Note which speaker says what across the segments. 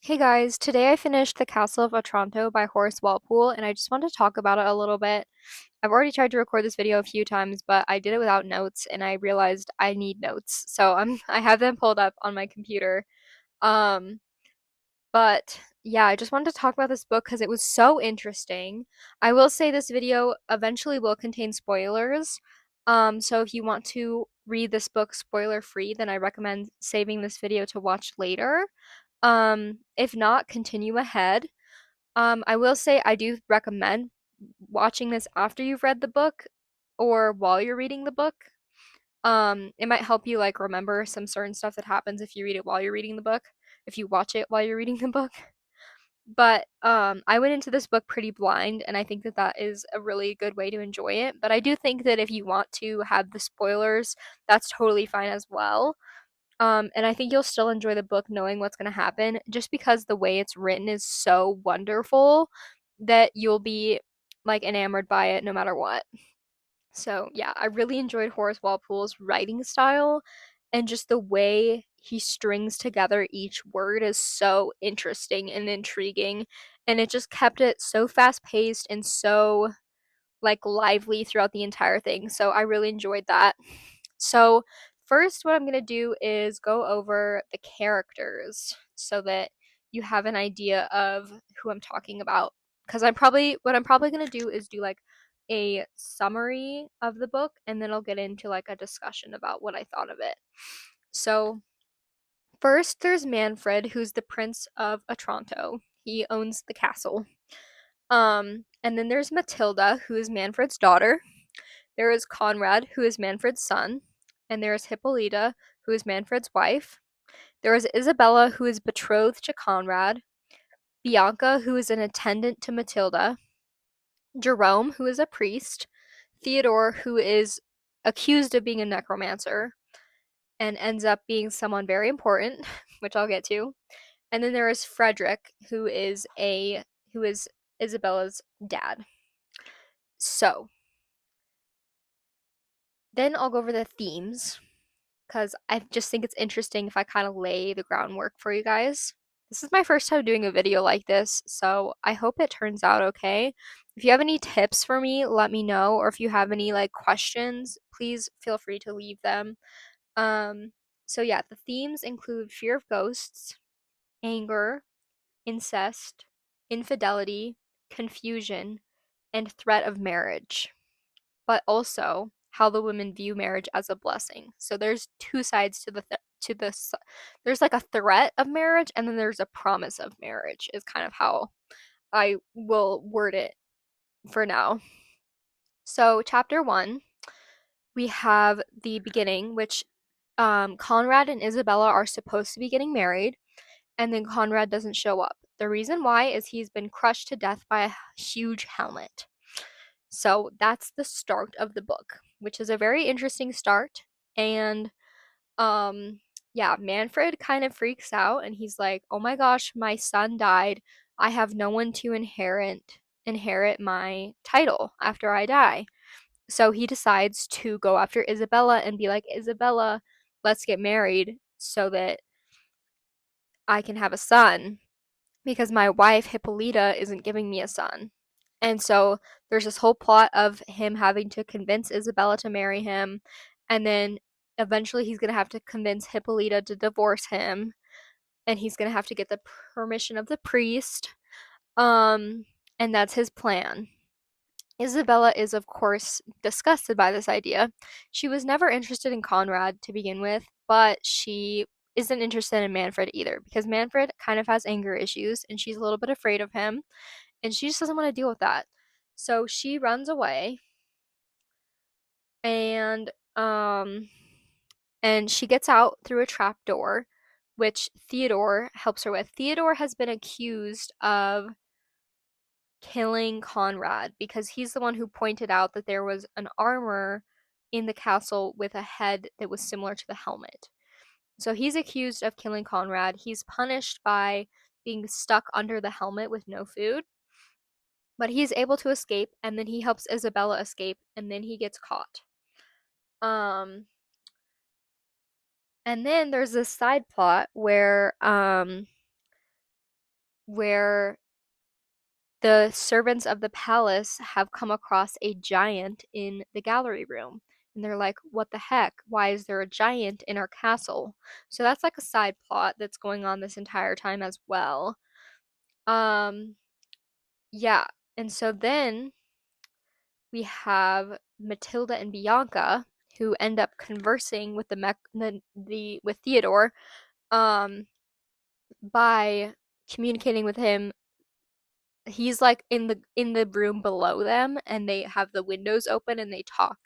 Speaker 1: Hey guys, today I finished The Castle of Otranto by Horace Walpole, and I just wanted to talk about it a little bit. I've already tried to record this video a few times, but I did it without notes, and I realized I need notes. So I have them pulled up on my computer. Um, but yeah, I just wanted to talk about this book because it was so interesting. I will say this video eventually will contain spoilers. So if you want to read this book spoiler free, then I recommend saving this video to watch later. If not, continue ahead. I will say I do recommend watching this after you've read the book or while you're reading the book. It might help you like remember some certain stuff that happens if you read it while you're reading the book, if you watch it while you're reading the book. But I went into this book pretty blind, and I think that that is a really good way to enjoy it. But I do think that if you want to have the spoilers, that's totally fine as well. And I think you'll still enjoy the book knowing what's going to happen just because the way it's written is so wonderful that you'll be like enamored by it no matter what. So, yeah, I really enjoyed Horace Walpole's writing style, and just the way he strings together each word is so interesting and intriguing, and it just kept it so fast-paced and so like lively throughout the entire thing. So, I really enjoyed that. So, first, what I'm going to do is go over the characters so that you have an idea of who I'm talking about. Because what I'm probably going to do is do like a summary of the book and then I'll get into like a discussion about what I thought of it. So, first, there's Manfred, who's the Prince of Otranto. He owns the castle. And then there's Matilda, who is Manfred's daughter. There is Conrad, who is Manfred's son, and there is Hippolyta, who is Manfred's wife. There is Isabella, who is betrothed to Conrad, Bianca, who is an attendant to Matilda, Jerome, who is a priest, Theodore, who is accused of being a necromancer and ends up being someone very important, which I'll get to. And then there is Frederick, who is Isabella's dad. So, then I'll go over the themes because I just think it's interesting if I kind of lay the groundwork for you guys. This is my first time doing a video like this, so I hope it turns out okay. If you have any tips for me, let me know, or if you have any like questions, please feel free to leave them. Um, so yeah, the themes include fear of ghosts, anger, incest, infidelity, confusion, and threat of marriage, but also how the women view marriage as a blessing. So there's two sides to there's like a threat of marriage and then there's a promise of marriage is kind of how I will word it for now. So chapter 1, we have the beginning, which Conrad and Isabella are supposed to be getting married, and then Conrad doesn't show up. The reason why is he's been crushed to death by a huge helmet. So that's the start of the book, which is a very interesting start. And um yeah, Manfred kind of freaks out and he's like, "Oh my gosh, my son died. I have no one to inherit my title after I die." So he decides to go after Isabella and be like, "Isabella, let's get married so that I can have a son because my wife Hippolyta isn't giving me a son." And so there's this whole plot of him having to convince Isabella to marry him, and then eventually he's going to have to convince Hippolyta to divorce him, and he's going to have to get the permission of the priest. Um and that's his plan. Isabella is of course disgusted by this idea. She was never interested in Conrad to begin with, but she isn't interested in Manfred either because Manfred kind of has anger issues and she's a little bit afraid of him and she just doesn't want to deal with that. So she runs away and she gets out through a trap door, which Theodore helps her with. Theodore has been accused of killing Conrad because he's the one who pointed out that there was an armor in the castle with a head that was similar to the helmet. So he's accused of killing Conrad. He's punished by being stuck under the helmet with no food. But he's able to escape, and then he helps Isabella escape, and then he gets caught. Um, and then there's this side plot where where the servants of the palace have come across a giant in the gallery room. And they're like, what the heck? Why is there a giant in our castle? So that's like a side plot that's going on this entire time as well. Um, yeah. And so then we have Matilda and Bianca who end up conversing with with Theodore um by communicating with him. He's like in the room below them, and they have the windows open and they talk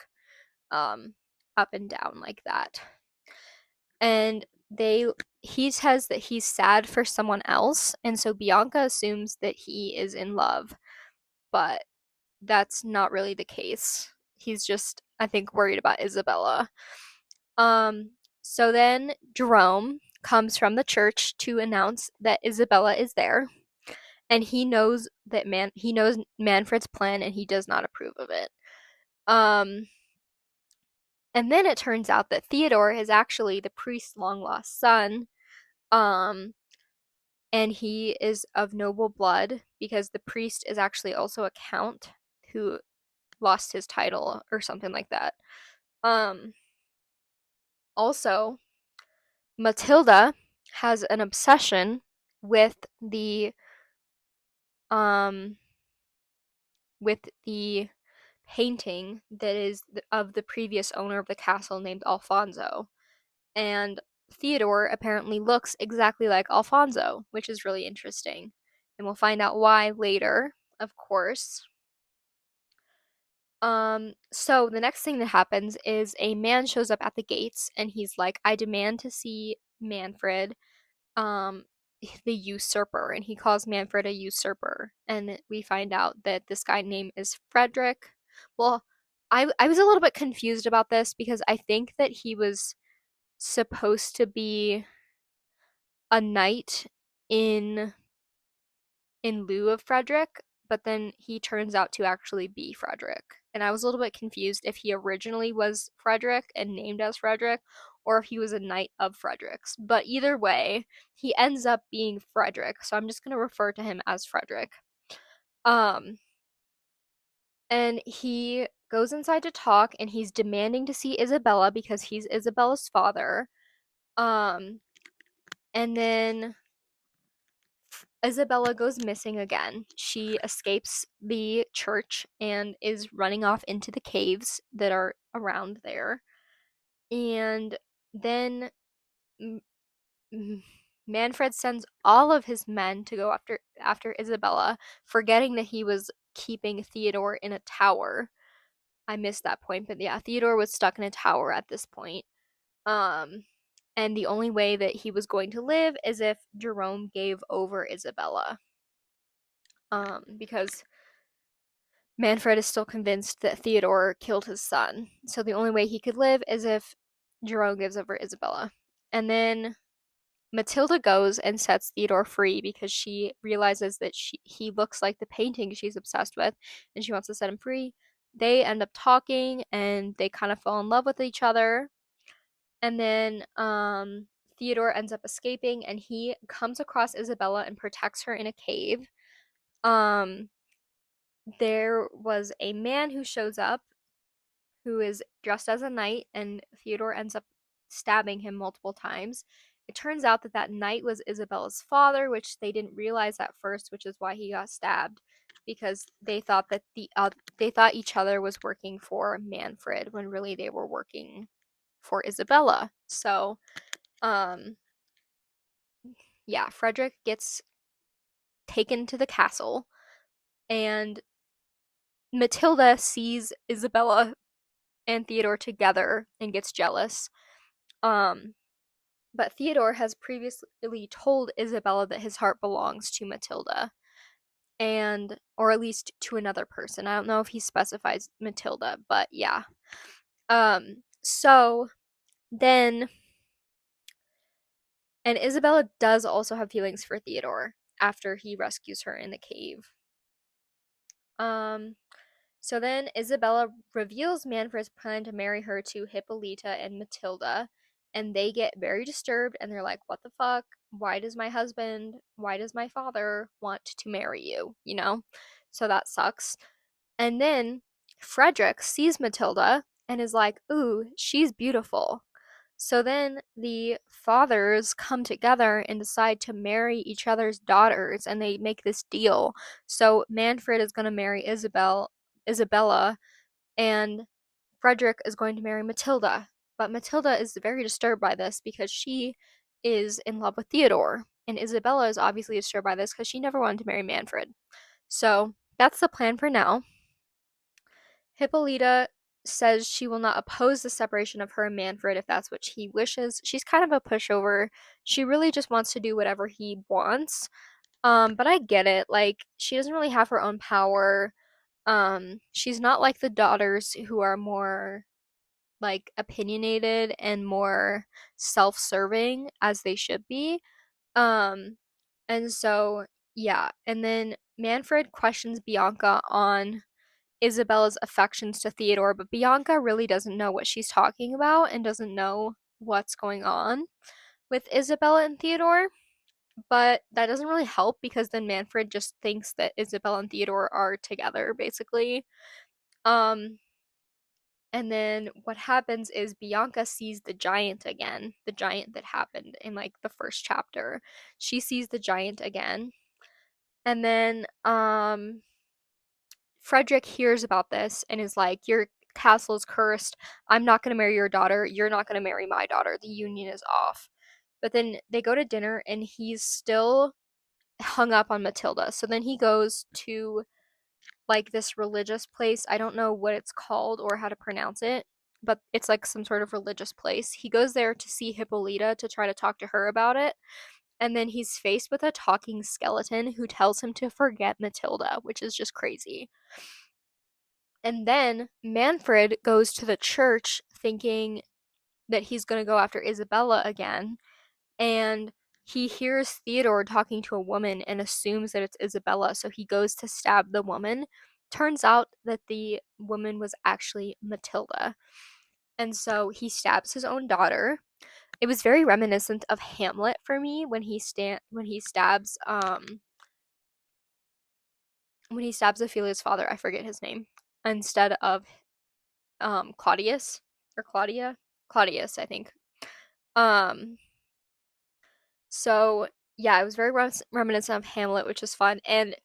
Speaker 1: um up and down like that. And they he says that he's sad for someone else, and so Bianca assumes that he is in love, but that's not really the case. He's just, I think, worried about Isabella. Um so then Jerome comes from the church to announce that Isabella is there, and he knows Manfred's plan and he does not approve of it. Um and then it turns out that Theodore is actually the priest's long lost son. Um and he is of noble blood because the priest is actually also a count who lost his title or something like that. Um Also, Matilda has an obsession with um the painting that is of the previous owner of the castle named Alfonso. And Theodore apparently looks exactly like Alfonso, which is really interesting. And we'll find out why later, of course. So the next thing that happens is a man shows up at the gates and he's like, I demand to see Manfred, um, the usurper, and he calls Manfred a usurper. And we find out that this guy name is Frederick. Well, I was a little bit confused about this because I think that he was supposed to be a knight in lieu of Frederick, but then he turns out to actually be Frederick. And I was a little bit confused if he originally was Frederick and named as Frederick, or if he was a knight of Frederick's. But either way, he ends up being Frederick, so I'm just going to refer to him as Frederick. Um, and he goes inside to talk, and he's demanding to see Isabella because he's Isabella's father. Um, and then Isabella goes missing again. She escapes the church and is running off into the caves that are around there. And then Manfred sends all of his men to go after Isabella, forgetting that he was keeping Theodore in a tower. I missed that point, but yeah, Theodore was stuck in a tower at this point. Um and the only way that he was going to live is if Jerome gave over Isabella. Because Manfred is still convinced that Theodore killed his son. So the only way he could live is if Jerome gives over Isabella. And then Matilda goes and sets Theodore free because she realizes that he looks like the painting she's obsessed with and she wants to set him free. They end up talking and they kind of fall in love with each other. And then Theodore ends up escaping and he comes across Isabella and protects her in a cave. Um there was a man who shows up who is dressed as a knight, and Theodore ends up stabbing him multiple times. It turns out that that knight was Isabella's father, which they didn't realize at first, which is why he got stabbed, because they thought that they thought each other was working for Manfred when really they were working for Isabella. So, um, yeah, Frederick gets taken to the castle, and Matilda sees Isabella and Theodore together and gets jealous. Um, but Theodore has previously told Isabella that his heart belongs to Matilda, and or at least to another person. I don't know if he specifies Matilda, but yeah. So then, and Isabella does also have feelings for Theodore after he rescues her in the cave. Um, so then Isabella reveals Manfred's plan to marry her to Hippolyta and Matilda, and they get very disturbed and they're like, what the fuck? Why does my father want to marry you? You know? So that sucks. And then Frederick sees Matilda and is like, ooh, she's beautiful. So then the fathers come together and decide to marry each other's daughters and they make this deal. So Manfred is going to marry Isabella, and Frederick is going to marry Matilda. But Matilda is very disturbed by this because she is in love with Theodore. And Isabella is obviously disturbed by this because she never wanted to marry Manfred. So that's the plan for now. Hippolyta says she will not oppose the separation of her and Manfred if that's what he wishes. She's kind of a pushover. She really just wants to do whatever he wants. But I get it. Like, she doesn't really have her own power. She's not like the daughters who are more like opinionated and more self-serving as they should be. Um, and so yeah, and then Manfred questions Bianca on Isabella's affections to Theodore, but Bianca really doesn't know what she's talking about and doesn't know what's going on with Isabella and Theodore. But that doesn't really help because then Manfred just thinks that Isabella and Theodore are together, basically. Um, and then what happens is Bianca sees the giant again, the giant that happened in like the first chapter. She sees the giant again. And then Frederick hears about this and is like, your castle is cursed. I'm not going to marry your daughter. You're not going to marry my daughter. The union is off. But then they go to dinner and he's still hung up on Matilda. So then he goes to like this religious place. I don't know what it's called or how to pronounce it, but it's like some sort of religious place. He goes there to see Hippolyta to try to talk to her about it. And then he's faced with a talking skeleton who tells him to forget Matilda, which is just crazy. And then Manfred goes to the church thinking that he's going to go after Isabella again. And he hears Theodore talking to a woman and assumes that it's Isabella. So he goes to stab the woman. Turns out that the woman was actually Matilda. And so he stabs his own daughter. It was very reminiscent of Hamlet for me when he stabs Ophelia's father. I forget his name. Instead of Claudius or Claudius, I think. Um, so yeah, it was very reminiscent of Hamlet, which is fun. And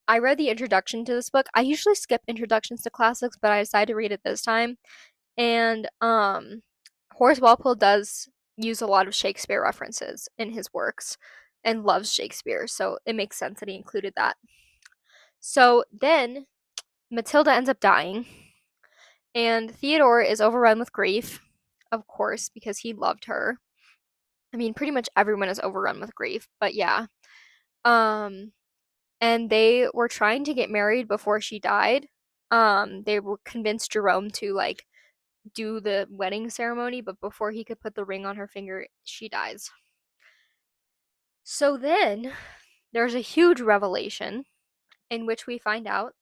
Speaker 1: I read the introduction to this book. I usually skip introductions to classics, but I decided to read it this time. And Horace Walpole does use a lot of Shakespeare references in his works and loves Shakespeare, so it makes sense that he included that. So then Matilda ends up dying, and Theodore is overrun with grief, of course, because he loved her. I mean, pretty much everyone is overrun with grief, but yeah. Um, and they were trying to get married before she died. They were convinced Jerome to like do the wedding ceremony, but before he could put the ring on her finger, she dies. So then there's a huge revelation in which we find out,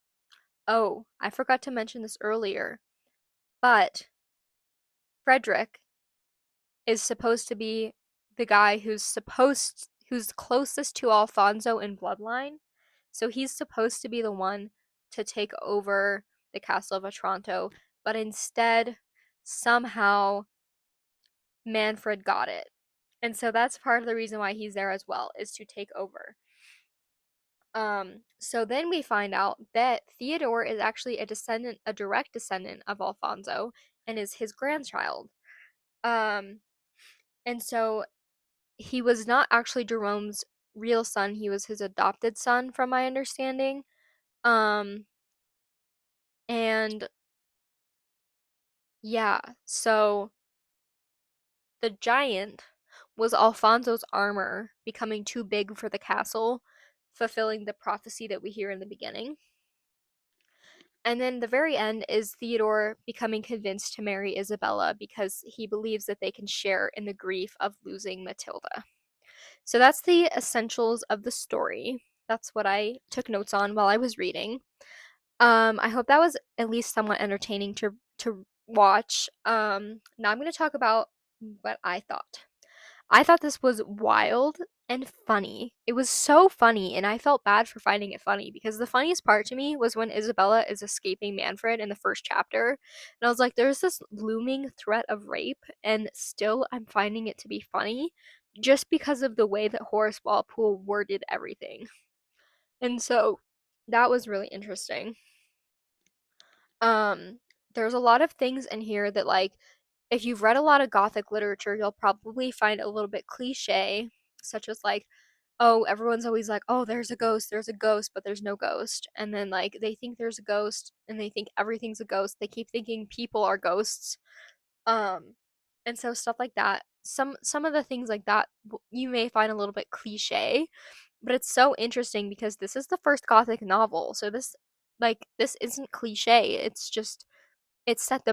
Speaker 1: oh, I forgot to mention this earlier, but Frederick is supposed to be the guy who's closest to Alfonso in bloodline. So he's supposed to be the one to take over the Castle of Otranto, but instead somehow Manfred got it. And so that's part of the reason why he's there as well, is to take over. So then we find out that Theodore is actually a direct descendant of Alfonso, and is his grandchild. Um, and so he was not actually Jerome's real son, he was his adopted son, from my understanding. Um, and yeah, so the giant was Alfonso's armor becoming too big for the castle, fulfilling the prophecy that we hear in the beginning. And then the very end is Theodore becoming convinced to marry Isabella because he believes that they can share in the grief of losing Matilda. So that's the essentials of the story. That's what I took notes on while I was reading. I hope that was at least somewhat entertaining to watch. Now I'm going to talk about what I thought. I thought this was wild and funny. It was so funny, and I felt bad for finding it funny because the funniest part to me was when Isabella is escaping Manfred in the first chapter. And I was like, there's this looming threat of rape, and still I'm finding it to be funny just because of the way that Horace Walpole worded everything. And so that was really interesting. Um, there's a lot of things in here that, like, if you've read a lot of Gothic literature, you'll probably find a little bit cliche, such as like, oh, everyone's always like, oh, there's a ghost, but there's no ghost. And then like they think there's a ghost and they think everything's a ghost. They keep thinking people are ghosts. Um, and so stuff like that. Some of the things like that you may find a little bit cliche, but it's so interesting because this is the first Gothic novel. So this isn't cliche. It's just it set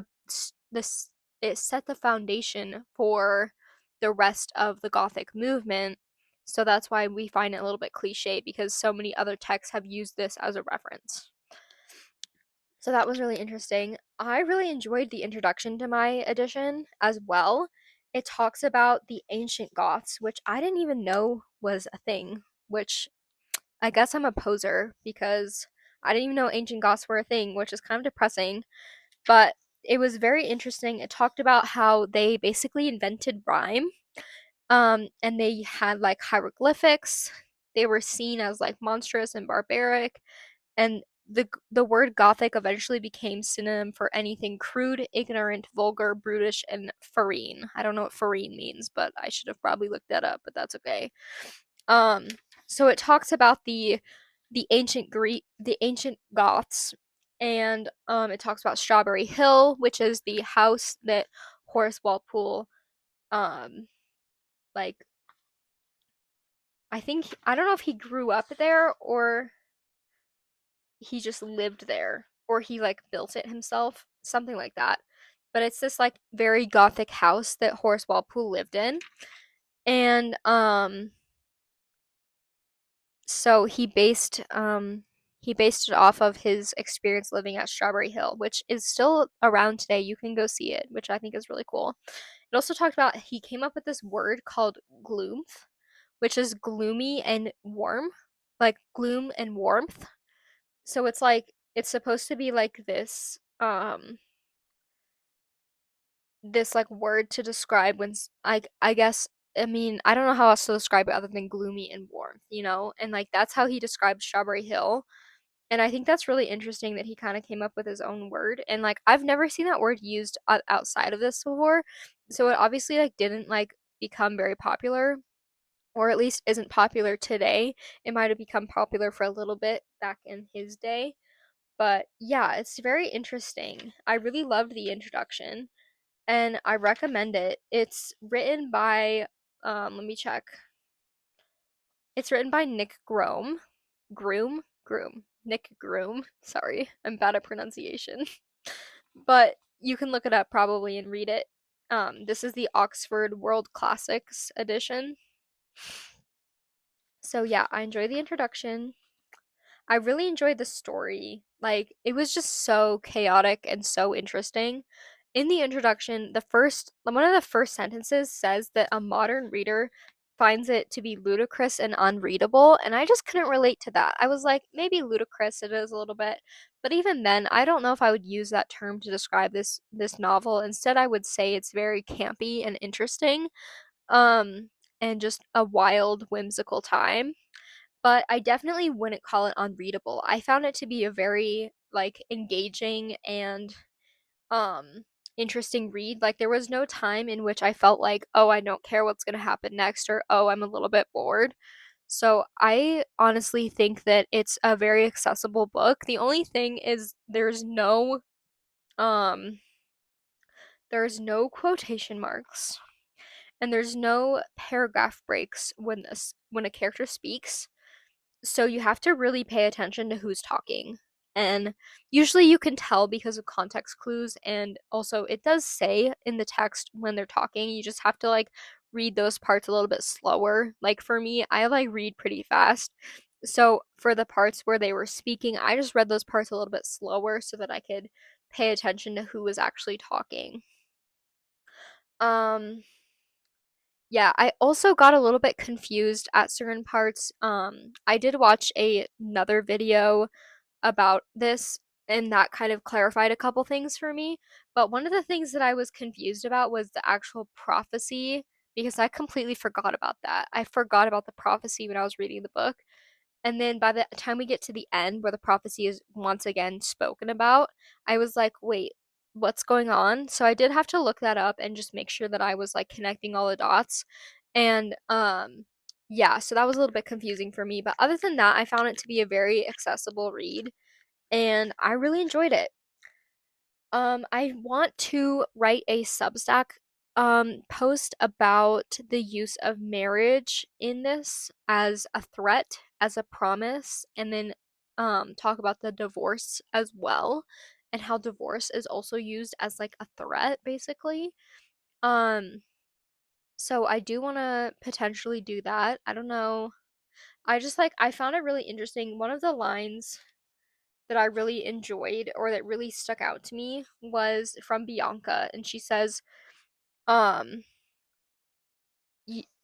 Speaker 1: this it set the foundation for the rest of the Gothic movement. So that's why we find it a little bit cliche because so many other texts have used this as a reference. So that was really interesting. I really enjoyed the introduction to my edition as well. It talks about the ancient Goths, which I didn't even know was a thing, which I guess I'm a poser because I didn't even know ancient Goths were a thing, which is kind of depressing. But it was very interesting. It talked about how they basically invented rhyme. And they had like hieroglyphics. They were seen as like monstrous and barbaric, and the word Gothic eventually became synonym for anything crude, ignorant, vulgar, brutish, and farine. I don't know what farine means, but I should have probably looked that up, but that's okay. Um, so it talks about the ancient Goths, and it talks about Strawberry Hill, which is the house that Horace Walpole, um, like I don't know if he grew up there or he just lived there or he like built it himself, something like that. But it's this like very gothic house that Horace Walpole lived in. And so he based it off of his experience living at Strawberry Hill, which is still around today. You can go see it, which I think is really cool. It also talked about he came up with this word called gloomth, which is gloomy and warm, like gloom and warmth. So it's like it's supposed to be like this like word to describe I guess I mean I don't know how else to describe it other than gloomy and warmth, you know? And like that's how he described Strawberry Hill. And I think that's really interesting that he kind of came up with his own word. And like I've never seen that word used outside of this before. So it obviously like didn't like become very popular, or at least isn't popular today. It might have become popular for a little bit back in his day. But yeah, it's very interesting. I really loved the introduction and I recommend it. It's written by let me check. It's written by Nick Groom. Groom. Nick Groom. Sorry, I'm bad at pronunciation. But you can look it up probably and read it. This is the Oxford World Classics edition. So yeah, I enjoy the introduction. I really enjoyed the story. Like, it was just so chaotic and so interesting. In the introduction, one of the first sentences says that a modern reader finds it to be ludicrous and unreadable, and I just couldn't relate to that. I was like, maybe ludicrous it is a little bit, but even then, I don't know if I would use that term to describe this novel. Instead, I would say it's very campy and interesting, um, and just a wild, whimsical time, but I definitely wouldn't call it unreadable. I found it to be a very like engaging and um interesting read. Like there was no time in which I felt like, "Oh, I don't care what's going to happen next," or "Oh, I'm a little bit bored." So, I honestly think that it's a very accessible book. The only thing is um there's no quotation marks and there's no paragraph breaks when a character speaks. So you have to really pay attention to who's talking. And usually you can tell because of context clues, and also it does say in the text when they're talking. You just have to like read those parts a little bit slower. Like for me, I like read pretty fast. So for the parts where they were speaking, I just read those parts a little bit slower so that I could pay attention to who was actually talking. Um, yeah, I also got a little bit confused at certain parts. I did watch another video about this, and that kind of clarified a couple things for me. But one of the things that I was confused about was the actual prophecy, because I completely forgot about that. I forgot about the prophecy when I was reading the book. And then by the time we get to the end where the prophecy is once again spoken about, I was like, wait, what's going on? So I did have to look that up and just make sure that I was like connecting all the dots. And yeah, so that was a little bit confusing for me, but other than that, I found it to be a very accessible read and I really enjoyed it. I want to write a Substack post about the use of marriage in this as a threat, as a promise, and then talk about the divorce as well and how divorce is also used as like a threat basically. Um so I do want to potentially do that. I don't know. I just like I found it really interesting. One of the lines that I really enjoyed or that really stuck out to me was from Bianca, and she says, um,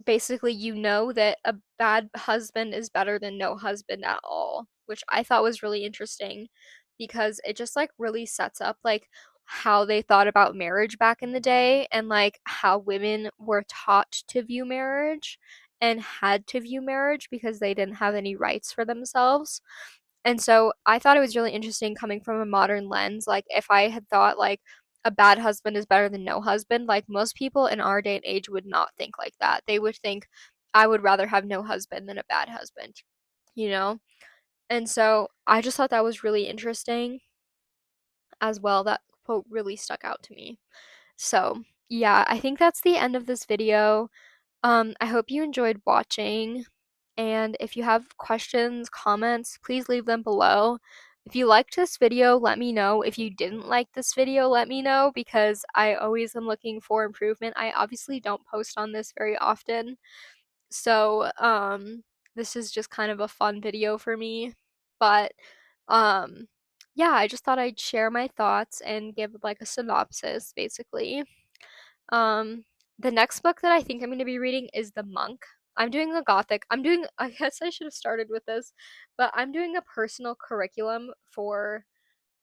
Speaker 1: basically, you know that a bad husband is better than no husband at all, which I thought was really interesting because it just like really sets up like how they thought about marriage back in the day and like how women were taught to view marriage and had to view marriage because they didn't have any rights for themselves. And so I thought it was really interesting coming from a modern lens. Like, if I had thought, like, a bad husband is better than no husband, like, most people in our day and age would not think like that. They would think, I would rather have no husband than a bad husband, you know? And so I just thought that was really interesting as well. That quote really stuck out to me. So, yeah, I think that's the end of this video. I hope you enjoyed watching, and if you have questions, comments, please leave them below. If you liked this video, let me know. If you didn't like this video, let me know because I always am looking for improvement. I obviously don't post on this very often, so this is just kind of a fun video for me. But um yeah, I just thought I'd share my thoughts and give like a synopsis basically. Um, the next book that I think I'm going to be reading is The Monk. I'm doing a gothic. I guess I should have started with this, but I'm doing a personal curriculum for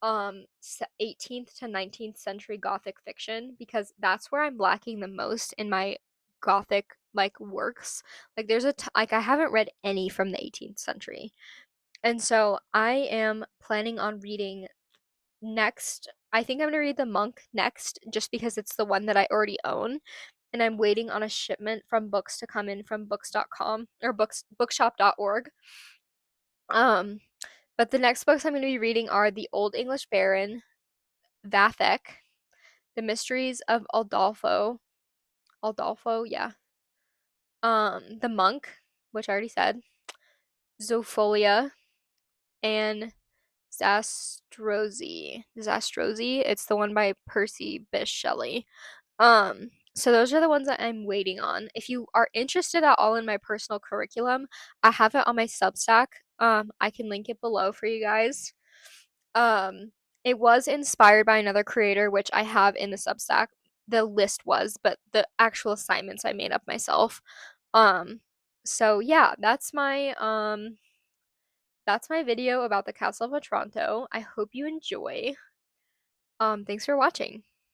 Speaker 1: 18th to 19th century gothic fiction because that's where I'm lacking the most in my gothic like works. Like like I haven't read any from the 18th century. And so I am planning on reading next. I think I'm gonna read The Monk next just because it's the one that I already own and I'm waiting on a shipment from books to come in from books.com or bookshop.org. Um, but the next books I'm going to be reading are The Old English Baron, Vathek, The Mysteries of Aldolfo, yeah. The Monk, which I already said, Zopholia, and Zastrozi. It's the one by Percy Bysshe Shelley. So those are the ones that I'm waiting on. If you are interested at all in my personal curriculum, I have it on my Substack. I can link it below for you guys. Um, it was inspired by another creator, which I have in the Substack. The list was, but the actual assignments I made up myself. Um, so yeah, that's my video about the Castle of Otranto. I hope you enjoy. Thanks for watching.